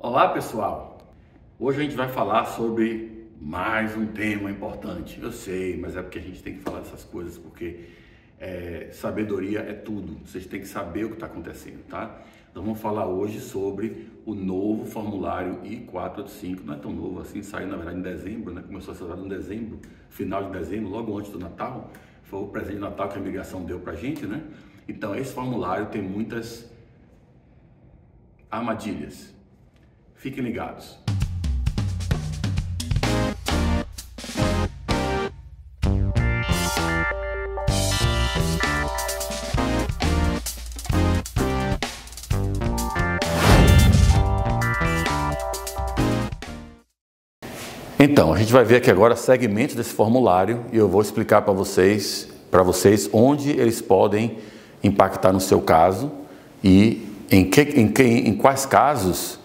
Olá pessoal, hoje a gente vai falar sobre mais um tema importante. Eu sei, mas é porque a gente tem que falar dessas coisas, porque sabedoria é tudo. Vocês têm que saber o que está acontecendo, tá? Então vamos falar hoje sobre o novo formulário I-485. Não é tão novo assim, saiu na verdade em dezembro, né? Começou a ser usado em dezembro, final de dezembro, logo antes do Natal. Foi o presente de Natal que a imigração deu pra gente, né? Então esse formulário tem muitas armadilhas. Fiquem ligados. Então, a gente vai ver aqui agora segmentos desse formulário e eu vou explicar para vocês onde eles podem impactar no seu caso e em quais casos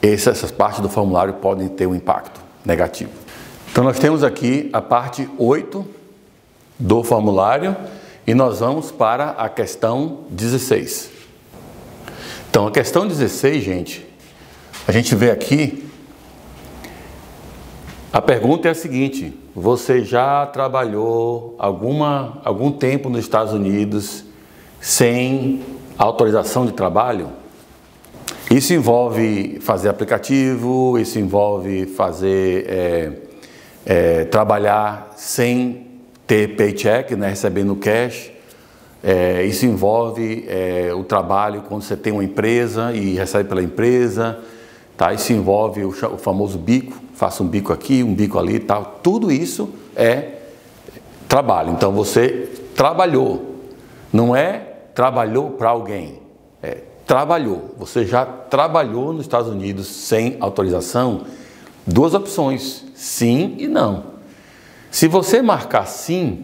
essas partes do formulário podem ter um impacto negativo. Então nós temos aqui a parte 8 do formulário e nós vamos para a questão 16. Então a questão 16, gente, a gente vê aqui, a pergunta é a seguinte: você já trabalhou algum tempo nos Estados Unidos sem autorização de trabalho? Isso envolve fazer aplicativo, isso envolve fazer trabalhar sem ter paycheck, né, recebendo cash. Isso envolve o trabalho quando você tem uma empresa e recebe pela empresa, tá? Isso envolve o famoso bico, faça um bico aqui, um bico ali, tal. Tudo isso é trabalho. Então você trabalhou, não é trabalhou para alguém, trabalhou. Você já trabalhou nos Estados Unidos sem autorização? Duas opções, sim e não. Se você marcar sim,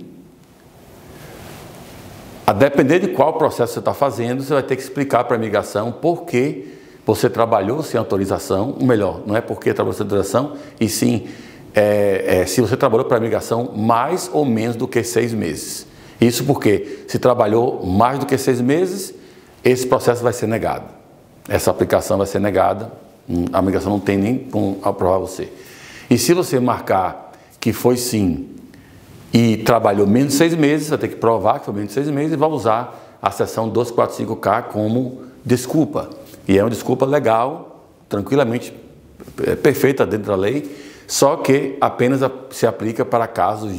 a depender de qual processo você está fazendo, você vai ter que explicar para a imigração por que você trabalhou sem autorização, ou melhor, não é porque trabalhou sem autorização, e sim se você trabalhou para a imigração mais ou menos do que 6 meses. Isso porque se trabalhou mais do que 6 meses, esse processo vai ser negado. Essa aplicação vai ser negada, a imigração não tem nem como aprovar você. E se você marcar que foi sim e trabalhou menos de 6 meses, vai ter que provar que foi menos de 6 meses e vai usar a seção 245K como desculpa. E é uma desculpa legal, tranquilamente perfeita dentro da lei, só que apenas se aplica para casos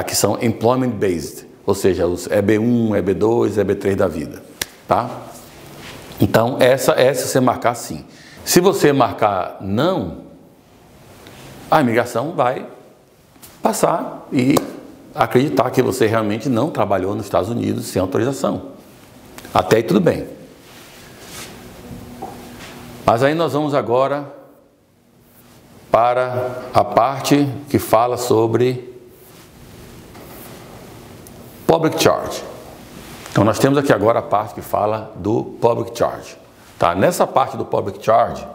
que são employment based, ou seja, os EB1, EB2, EB3 da vida. Tá? Então, essa você marcar sim. Se você marcar não, a imigração vai passar e acreditar que você realmente não trabalhou nos Estados Unidos sem autorização. Até aí tudo bem. Mas aí nós vamos agora para a parte que fala sobre Public Charge. Então nós temos aqui agora a parte que fala do Public Charge. Tá? Nessa parte do Public Charge,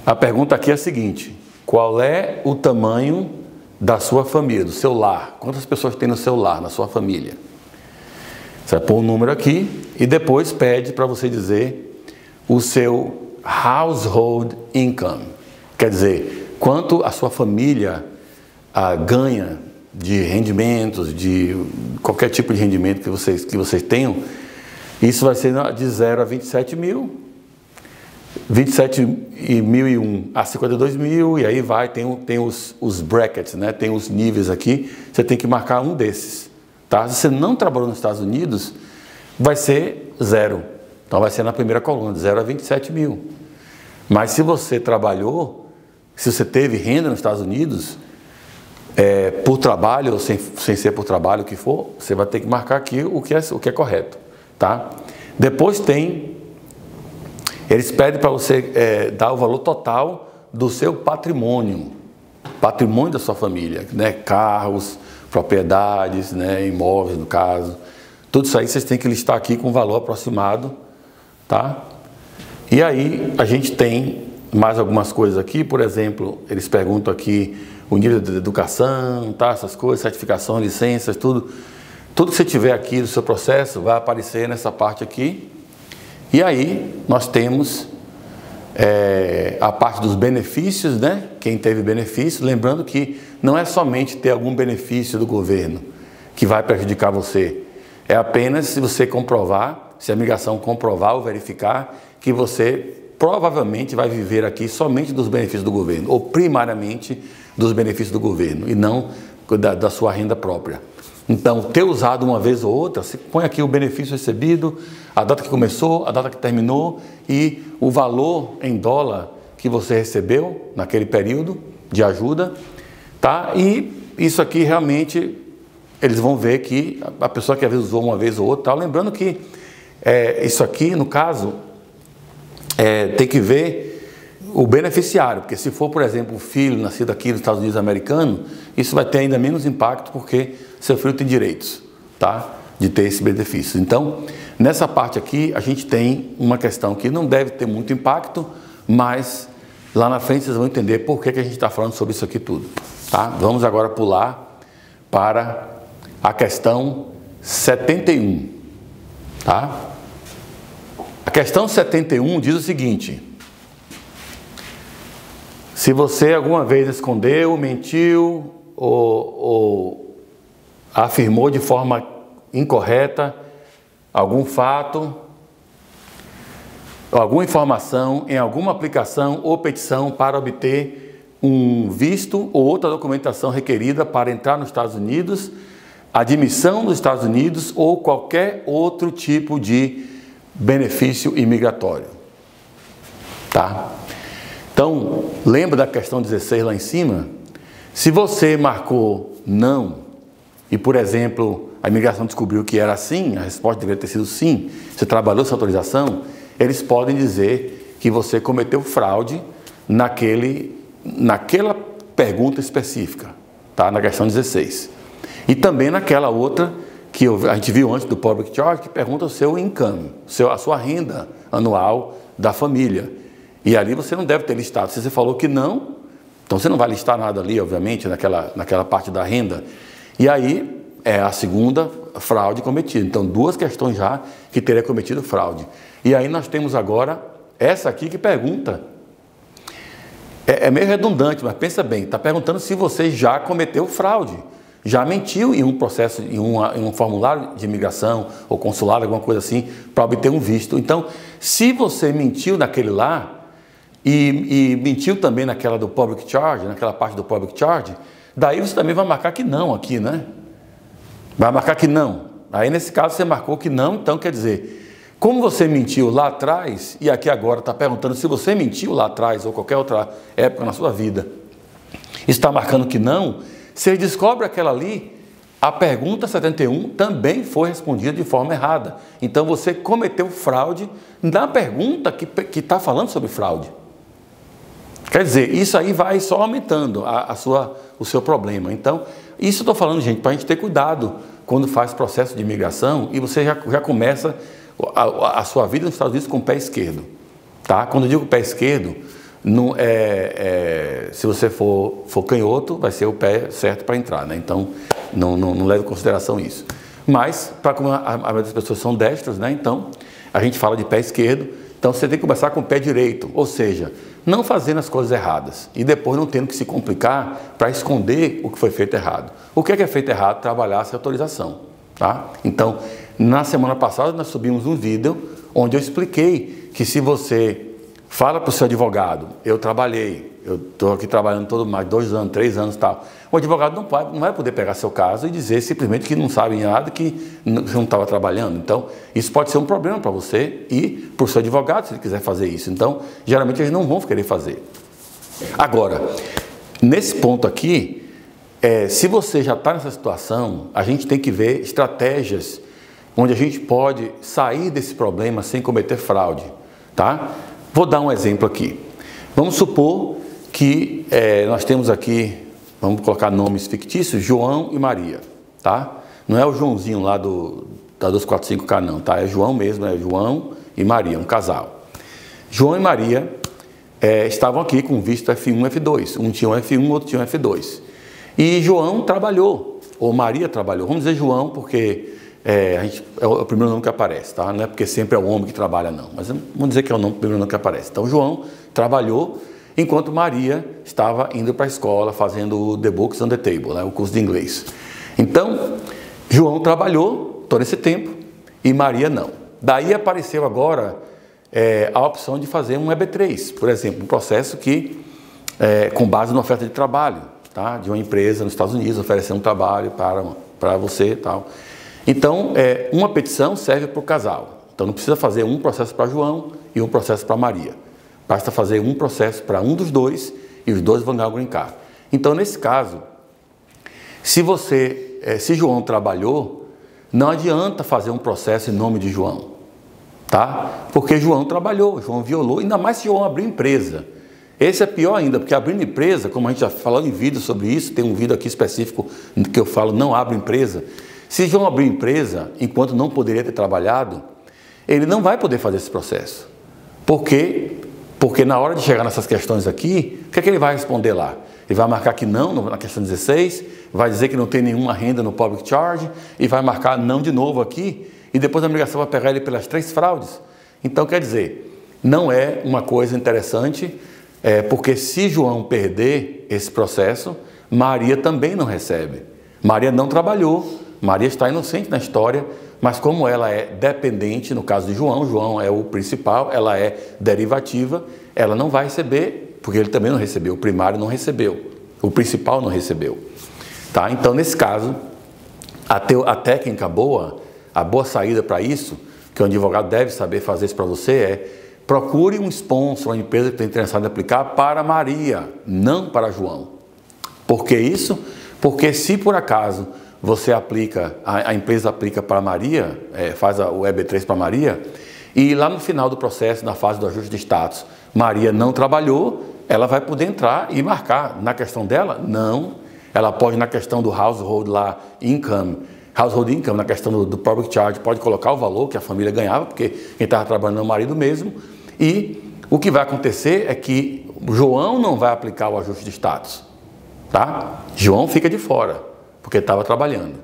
a pergunta aqui é a seguinte: qual é o tamanho da sua família, do seu lar? Quantas pessoas tem no seu lar, na sua família? Você vai pôr um número aqui e depois pede para você dizer o seu household income. Quer dizer, quanto a sua família ganha de rendimentos, de qualquer tipo de rendimento que vocês tenham. Isso vai ser de 0 a 27 mil, 27.001 a 52 mil, e aí vai, tem os brackets, né? Tem os níveis aqui, você tem que marcar um desses. Tá? Se você não trabalhou nos Estados Unidos, vai ser 0. Então vai ser na primeira coluna, de 0 a 27 mil. Mas se você trabalhou, se você teve renda nos Estados Unidos, por trabalho ou sem ser por trabalho, o que for, você vai ter que marcar aqui o que é correto, tá? Depois eles pedem para você dar o valor total do seu patrimônio da sua família, né? Carros, propriedades, né? Imóveis no caso, tudo isso aí vocês têm que listar aqui com um valor aproximado, tá? E aí a gente tem mais algumas coisas aqui, por exemplo, eles perguntam aqui o nível de educação, tá? Essas coisas, certificação, licenças, tudo que você tiver aqui do seu processo vai aparecer nessa parte aqui. E aí nós temos a parte dos benefícios, né? Quem teve benefício, lembrando que não é somente ter algum benefício do governo que vai prejudicar você, é apenas se você comprovar, se a migração comprovar ou verificar que você provavelmente vai viver aqui somente dos benefícios do governo, ou primariamente dos benefícios do governo, e não da sua renda própria. Então, ter usado uma vez ou outra, você põe aqui o benefício recebido, a data que começou, a data que terminou e o valor em dólar que você recebeu naquele período de ajuda, tá? E isso aqui realmente eles vão ver que a pessoa que às vezes usou uma vez ou outra, tá? Lembrando que isso aqui, no caso, tem que ver o beneficiário, porque se for, por exemplo, o filho nascido aqui nos Estados Unidos americano, isso vai ter ainda menos impacto, porque seu filho tem direitos, tá? De ter esse benefício. Então, nessa parte aqui, a gente tem uma questão que não deve ter muito impacto, mas lá na frente vocês vão entender por que a gente está falando sobre isso aqui tudo, tá? Vamos agora pular para a questão 71, tá? A questão 71 diz o seguinte: se você alguma vez escondeu, mentiu ou afirmou de forma incorreta algum fato, alguma informação em alguma aplicação ou petição para obter um visto ou outra documentação requerida para entrar nos Estados Unidos, admissão nos Estados Unidos ou qualquer outro tipo de benefício imigratório, tá? Então, lembra da questão 16 lá em cima? Se você marcou não e, por exemplo, a imigração descobriu que era sim, a resposta deveria ter sido sim, você trabalhou essa autorização, eles podem dizer que você cometeu fraude naquela pergunta específica, tá? Na questão 16. E também naquela outra que a gente viu antes do Public Charge, que pergunta o seu income, a sua renda anual da família. E ali você não deve ter listado. Se você falou que não, então você não vai listar nada ali, obviamente, naquela parte da renda. E aí é a segunda fraude cometida. Então, duas questões já que teria cometido fraude. E aí nós temos agora essa aqui que pergunta. É meio redundante, mas pensa bem, está perguntando se você já cometeu fraude. Já mentiu em um processo, em um formulário de imigração ou consulado, alguma coisa assim, para obter um visto. Então, se você mentiu naquele lá e mentiu também naquela do Public Charge, naquela parte do Public Charge, daí você também vai marcar que não aqui, né? Vai marcar que não. Aí, nesse caso, você marcou que não, então quer dizer, como você mentiu lá atrás, e aqui agora está perguntando se você mentiu lá atrás ou qualquer outra época na sua vida, está marcando que não. Você descobre aquela ali, a pergunta 71 também foi respondida de forma errada. Então você cometeu fraude na pergunta que está falando sobre fraude. Quer dizer, isso aí vai só aumentando o seu problema. Então, isso eu estou falando, gente, para a gente ter cuidado quando faz processo de imigração e você já começa a sua vida nos Estados Unidos com o pé esquerdo. Tá? Quando eu digo pé esquerdo, não se você for canhoto, vai ser o pé certo para entrar, né? Então, não leve em consideração isso. Mas, como a maioria das pessoas são destras, né? Então, a gente fala de pé esquerdo. Então, você tem que começar com o pé direito, ou seja, não fazendo as coisas erradas e depois não tendo que se complicar para esconder o que foi feito errado. O que é feito errado? Trabalhar sem autorização, tá? Então, na semana passada, nós subimos um vídeo onde eu expliquei que se você fala para o seu advogado, eu estou aqui trabalhando todo mais 2 anos, 3 anos e tal. O advogado não vai poder pegar seu caso e dizer simplesmente que não sabe nada, que você não estava trabalhando. Então, isso pode ser um problema para você e para o seu advogado, se ele quiser fazer isso. Então, geralmente eles não vão querer fazer. Agora, nesse ponto aqui, se você já está nessa situação, a gente tem que ver estratégias onde a gente pode sair desse problema sem cometer fraude, tá? Vou dar um exemplo aqui. Vamos supor que nós temos aqui, vamos colocar nomes fictícios, João e Maria, tá? Não é o Joãozinho lá da 245K não, tá? É João mesmo, é João e Maria, um casal. João e Maria estavam aqui com visto F1 e F2. Um tinha um F1, outro tinha um F2. E João trabalhou, ou Maria trabalhou. Vamos dizer João, porque é o primeiro nome que aparece, tá? Não é porque sempre é o homem que trabalha, não. Mas vamos dizer que é o primeiro nome que aparece. Então, João trabalhou enquanto Maria estava indo para a escola, fazendo o The Books on the Table, né? O curso de inglês. Então, João trabalhou todo esse tempo e Maria não. Daí apareceu agora a opção de fazer um EB3, por exemplo, um processo que, com base na oferta de trabalho, tá? De uma empresa nos Estados Unidos oferecendo um trabalho para você e tal. Então, uma petição serve para o casal. Então, não precisa fazer um processo para João e um processo para Maria. Basta fazer um processo para um dos dois e os dois vão ganhar o green card. Então, nesse caso, se João trabalhou, não adianta fazer um processo em nome de João, tá? Porque João trabalhou, João violou, ainda mais se João abrir empresa. Esse é pior ainda, porque abrindo empresa, como a gente já falou em vídeo sobre isso, tem um vídeo aqui específico que eu falo, não abre empresa. Se João abrir empresa, enquanto não poderia ter trabalhado, ele não vai poder fazer esse processo. Por quê? Porque na hora de chegar nessas questões aqui, o que é que ele vai responder lá? Ele vai marcar que não, na questão 16, vai dizer que não tem nenhuma renda no public charge, e vai marcar não de novo aqui, e depois a migração vai pegar ele pelas 3 fraudes. Então, quer dizer, não é uma coisa interessante, porque se João perder esse processo, Maria também não recebe. Maria não trabalhou, Maria está inocente na história, mas como ela é dependente, no caso de João, João é o principal, ela é derivativa, ela não vai receber, porque ele também não recebeu, o primário não recebeu, o principal não recebeu. Tá? Então, nesse caso, a técnica boa, a boa saída para isso, que o advogado deve saber fazer isso para você, procure um sponsor, uma empresa que está interessada em aplicar para Maria, não para João. Por que isso? Porque se por acaso você aplica, a empresa aplica para Maria, faz o EB3 para Maria, e lá no final do processo, na fase do ajuste de status, Maria não trabalhou, ela vai poder entrar e marcar. Na questão dela, não. Ela pode, na questão do household income, na questão do public charge, pode colocar o valor que a família ganhava, porque quem estava trabalhando é o marido mesmo, e o que vai acontecer é que João não vai aplicar o ajuste de status, tá? João fica de fora, porque estava trabalhando.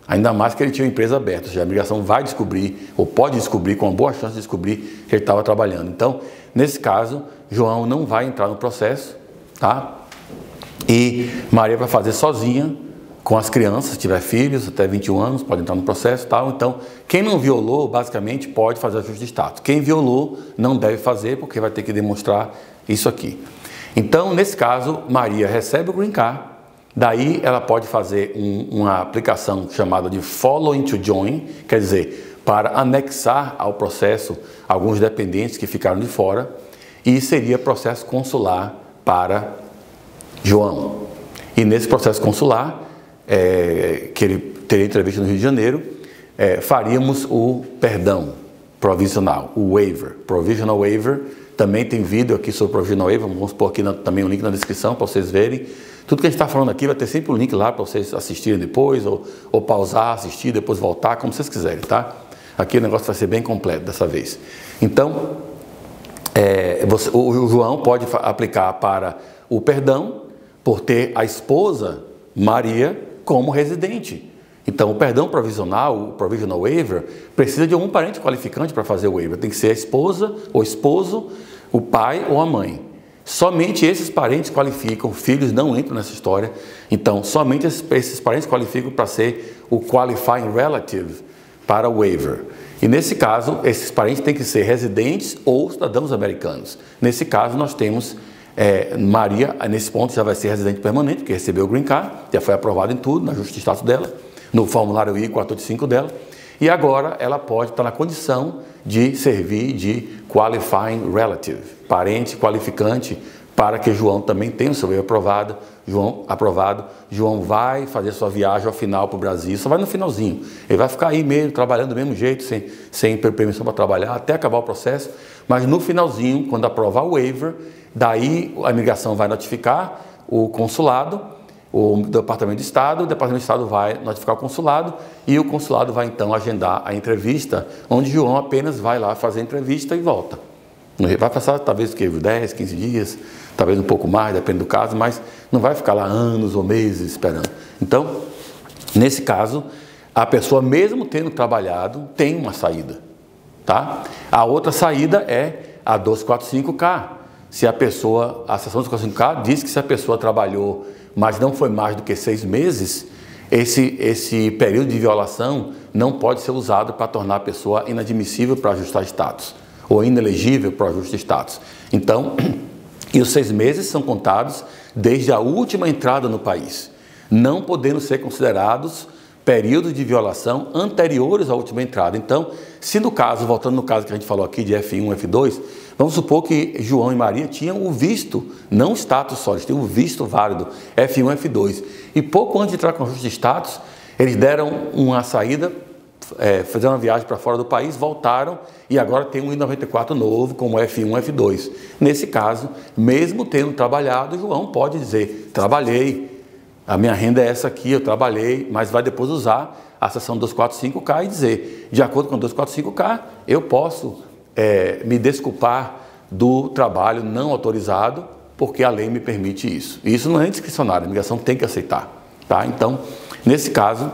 Ainda mais que ele tinha uma empresa aberta, ou seja, a imigração vai descobrir, ou pode descobrir, com uma boa chance de descobrir que ele estava trabalhando. Então, nesse caso, João não vai entrar no processo, tá? E Maria vai fazer sozinha, com as crianças, se tiver filhos, até 21 anos, pode entrar no processo, tal. Então, quem não violou, basicamente, pode fazer ajuste de status. Quem violou, não deve fazer, porque vai ter que demonstrar isso aqui. Então, nesse caso, Maria recebe o green card. Daí ela pode fazer uma aplicação chamada de Following to Join, quer dizer, para anexar ao processo alguns dependentes que ficaram de fora, e seria processo consular para João. E nesse processo consular, que ele teria entrevista no Rio de Janeiro, faríamos o perdão provisional, o waiver, provisional waiver. Também tem vídeo aqui sobre provisional waiver, vamos pôr aqui também um link na descrição para vocês verem. Tudo que a gente está falando aqui vai ter sempre um link lá para vocês assistirem depois, ou pausar, assistir, depois voltar, como vocês quiserem, tá? Aqui o negócio vai ser bem completo dessa vez. Então, o João pode aplicar para o perdão por ter a esposa Maria como residente. Então, o perdão provisional, o provisional waiver, precisa de algum parente qualificante para fazer o waiver. Tem que ser a esposa, o esposo, o pai ou a mãe. Somente esses parentes qualificam, filhos não entram nessa história. Então, somente esses parentes qualificam para ser o qualifying relative para o waiver. E nesse caso, esses parentes têm que ser residentes ou cidadãos americanos. Nesse caso, nós temos Maria, nesse ponto já vai ser residente permanente, porque recebeu o green card, já foi aprovado em tudo, na ajuste de status dela, no formulário I-485 dela. E agora ela pode estar na condição de servir de qualifying relative, parente qualificante, para que João também tenha o seu waiver aprovado. João vai fazer sua viagem ao final para o Brasil, só vai no finalzinho. Ele vai ficar aí mesmo, trabalhando do mesmo jeito, sem permissão para trabalhar, até acabar o processo, mas no finalzinho, quando aprovar o waiver, daí a imigração vai notificar o consulado, o Departamento de Estado, o Departamento de Estado vai notificar o consulado e o consulado vai então agendar a entrevista, onde João apenas vai lá fazer a entrevista e volta. Vai passar talvez 10, 15 dias, talvez um pouco mais, depende do caso, mas não vai ficar lá anos ou meses esperando. Então, nesse caso, a pessoa, mesmo tendo trabalhado, tem uma saída, tá? A outra saída é a 245K. Se a pessoa, a seção 245K diz que se a pessoa trabalhou, mas não foi mais do que 6 meses, esse período de violação não pode ser usado para tornar a pessoa inadmissível para ajustar status, ou inelegível para o ajuste de status. Então, e os 6 meses são contados desde a última entrada no país, não podendo ser considerados períodos de violação anteriores à última entrada. Então, se no caso, voltando no caso que a gente falou aqui de F1, F2, vamos supor que João e Maria tinham o visto, não o status só, eles tinham o visto válido, F1, F2. E pouco antes de entrar com o ajuste de status, eles deram uma saída, fizeram uma viagem para fora do país, voltaram e agora tem um I-94 novo, como F1, F2. Nesse caso, mesmo tendo trabalhado, João pode dizer, trabalhei, a minha renda é essa aqui, eu trabalhei, mas vai depois usar a seção 245K e dizer, de acordo com 245K, eu posso me desculpar do trabalho não autorizado, porque a lei me permite isso. Isso não é discricionário, a imigração tem que aceitar, tá? Então, nesse caso,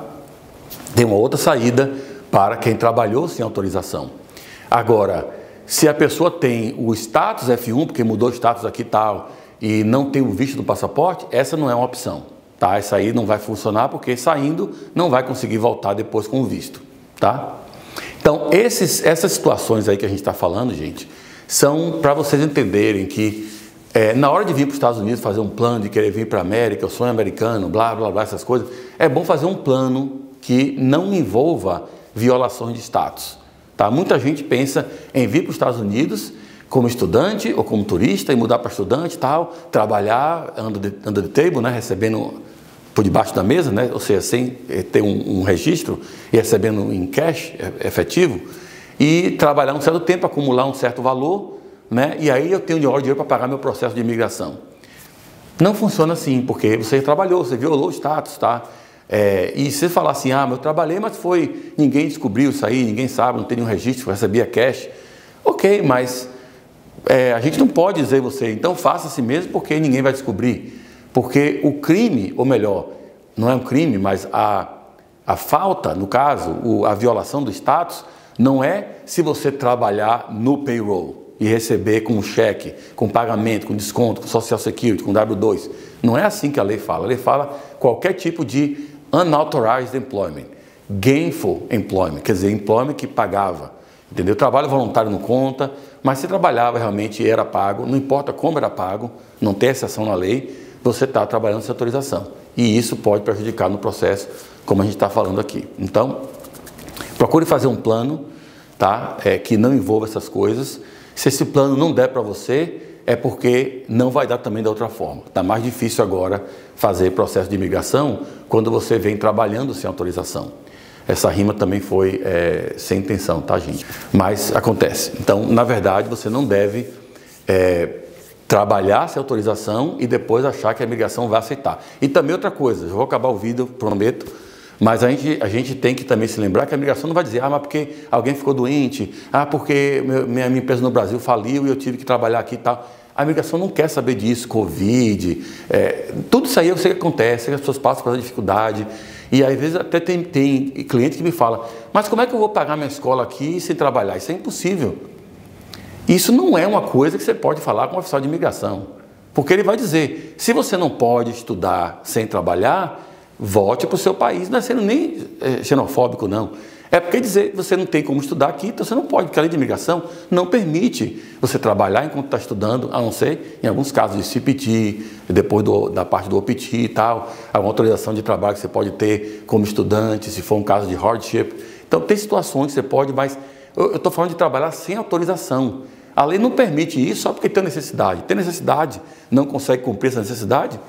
tem uma outra saída para quem trabalhou sem autorização. Agora, se a pessoa tem o status F1, porque mudou o status aqui e tal, e não tem o visto do passaporte, essa não é uma opção. Tá? Essa aí não vai funcionar porque saindo não vai conseguir voltar depois com o visto, tá? Então, essas situações aí que a gente está falando, gente, são para vocês entenderem que na hora de vir para os Estados Unidos fazer um plano de querer vir para a América, o sonho americano, blá, blá, blá, essas coisas, é bom fazer um plano que não envolva violações de status, tá? Muita gente pensa em vir para os Estados Unidos como estudante ou como turista e mudar para estudante e tal, trabalhar under the table, né, recebendo por debaixo da mesa, né, ou seja, sem ter um registro e recebendo em cash efetivo, e trabalhar um certo tempo, acumular um certo valor, né, e aí eu tenho dinheiro para pagar meu processo de imigração. Não funciona assim, porque você trabalhou, você violou o status, tá? E se você falar assim, ah, mas eu trabalhei, mas ninguém descobriu isso aí, ninguém sabe, não tem nenhum registro, eu recebia cash. Ok, mas a gente não pode dizer você, então faça assim mesmo porque ninguém vai descobrir. Porque o crime, ou melhor, não é um crime, mas a falta, no caso, a violação do status, não é se você trabalhar no payroll e receber com cheque, com pagamento, com desconto, com Social Security, com W2. Não é assim que a lei fala. A lei fala qualquer tipo de unauthorized employment, gainful employment, quer dizer, employment que pagava. Entendeu? Trabalho voluntário não conta, mas se trabalhava realmente e era pago, não importa como era pago, não tem exceção na lei, você está trabalhando sem autorização. E isso pode prejudicar no processo, como a gente está falando aqui. Então, procure fazer um plano, tá? Que não envolva essas coisas. Se esse plano não der para você, é porque não vai dar também da outra forma. Está mais difícil agora fazer processo de imigração quando você vem trabalhando sem autorização. Essa rima também foi sem intenção, tá, gente? Mas acontece. Então, na verdade, você não deve trabalhar sem autorização e depois achar que a imigração vai aceitar. E também outra coisa, eu vou acabar o vídeo, prometo, mas a gente tem que também se lembrar que a imigração não vai dizer, ah, mas porque alguém ficou doente, ah, porque minha empresa no Brasil faliu e eu tive que trabalhar aqui e tal. A imigração não quer saber disso, Covid, tudo isso aí eu sei que acontece, as pessoas passam por essa dificuldade. E às vezes até tem cliente que me fala, mas como é que eu vou pagar minha escola aqui sem trabalhar? Isso é impossível. Isso não é uma coisa que você pode falar com o oficial de imigração. Porque ele vai dizer, se você não pode estudar sem trabalhar, volte para o seu país. Não é sendo nem xenofóbico, não. É porque dizer, você não tem como estudar aqui, então você não pode, porque a lei de imigração não permite você trabalhar enquanto está estudando, a não ser em alguns casos de CPT, depois da parte do OPT e tal, alguma autorização de trabalho que você pode ter como estudante, se for um caso de hardship. Então tem situações que você pode, mas eu estou falando de trabalhar sem autorização. A lei não permite isso só porque tem necessidade. Tem necessidade, não consegue cumprir essa necessidade,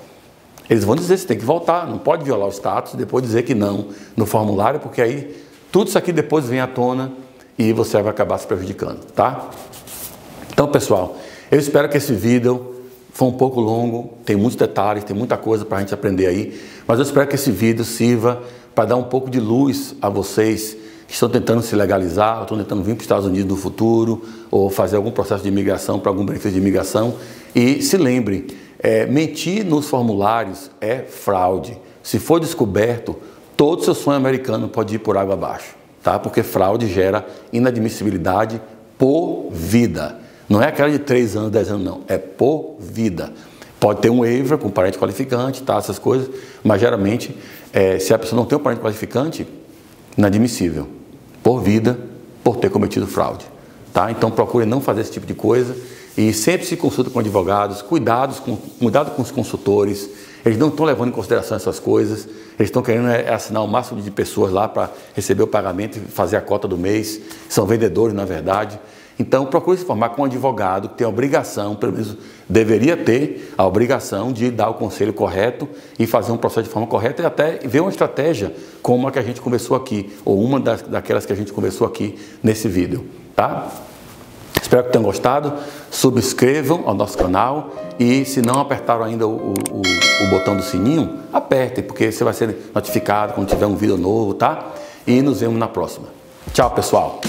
eles vão dizer que você tem que voltar, não pode violar o status, depois dizer que não no formulário, porque aí tudo isso aqui depois vem à tona e você vai acabar se prejudicando, tá? Então, pessoal, eu espero que esse vídeo foi um pouco longo, tem muitos detalhes, tem muita coisa para a gente aprender aí, mas eu espero que esse vídeo sirva para dar um pouco de luz a vocês que estão tentando se legalizar, ou estão tentando vir para os Estados Unidos no futuro, ou fazer algum processo de imigração para algum benefício de imigração. E se lembre, mentir nos formulários é fraude. Se for descoberto, todo seu sonho americano pode ir por água abaixo, tá? Porque fraude gera inadmissibilidade por vida. Não é aquela de 3 anos, 10 anos, não. É por vida. Pode ter um waiver com parente qualificante, tá? Essas coisas, mas geralmente, se a pessoa não tem um parente qualificante, inadmissível. Por vida, por ter cometido fraude, tá? Então procure não fazer esse tipo de coisa e sempre se consulta com advogados, cuidado com os consultores. Eles não estão levando em consideração essas coisas, eles estão querendo assinar o máximo de pessoas lá para receber o pagamento e fazer a cota do mês, são vendedores na verdade. Então procure se informar com um advogado que tem a obrigação, pelo menos deveria ter a obrigação de dar o conselho correto e fazer um processo de forma correta e até ver uma estratégia como a que a gente conversou aqui, ou uma daquelas que a gente conversou aqui nesse vídeo, tá? Espero que tenham gostado, subscrevam ao nosso canal e se não apertaram ainda o botão do sininho, apertem, porque você vai ser notificado quando tiver um vídeo novo, tá? E nos vemos na próxima. Tchau, pessoal!